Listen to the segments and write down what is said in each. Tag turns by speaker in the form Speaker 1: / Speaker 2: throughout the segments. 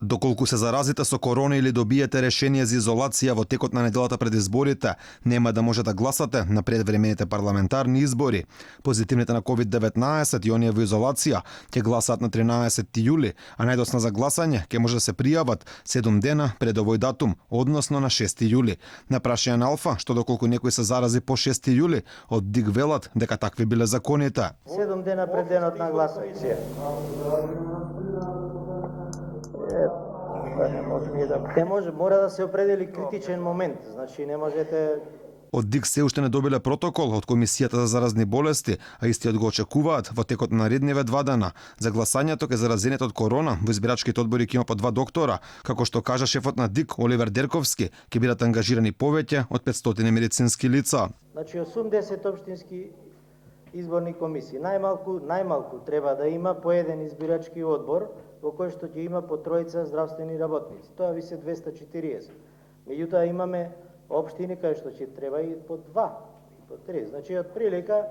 Speaker 1: Доколку се заразите со корона или добиете решение за изолација во текот на неделата пред изборите, нема да може да гласате на предвремените парламентарни избори. Позитивните на COVID-19 и оние во изолација ќе гласаат на 13 јули, а најдосна за гласање ќе може да се пријават 7 дена пред овој датум, односно на 6 јули. На прашање на Алфа, што доколку некој се зарази по 6 јули, од ДИК велат дека такви биле законите.
Speaker 2: 7 дена пред денот на гласање. Не може, мора да се определи критичен момент, значи не можете.
Speaker 1: Од ДИК се уште не добиле протокол од Комисијата за заразни болести, а истиот го очекуваат во текот на наредниве 2 дена. За гласањето ке заразените од корона во избирачките одбори ќе има по 2 доктора, како што кажа шефот на ДИК Оливер Дерковски, ќе бидат ангажирани повеќе од 500 медицински лица.
Speaker 2: Значи 80 општински изборни комисии. Најмалку треба да има по еден избирачки одбор во кој што ќе има по тројца здравствени работници. Тоа ви се 240. Меѓутоа имаме општини кај што ќе треба и по 2, и по 3. Значи од прилика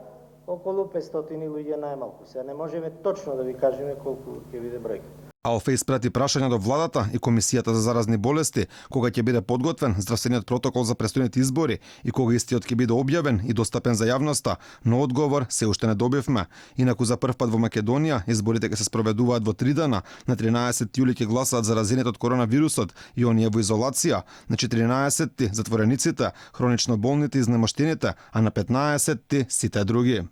Speaker 2: околу 500 луѓе најмалку. Сега не можеме точно да ви кажеме колку ќе биде бројка.
Speaker 1: Алфа испрати прашања до владата и Комисијата за заразни болести кога ќе биде подготвен здравствениот протокол за престојните избори и кога истиот ќе биде објавен и достапен за јавноста, но одговор се уште не добивме. Инаку за прв пат во Македонија изборите ќе се спроведуваат во 3 дена. На 13 јули ќе гласаат заразените од коронавирусот и оние во изолација, на 14 затворениците, хронично болните и изнемоштените, а на 15 сите други.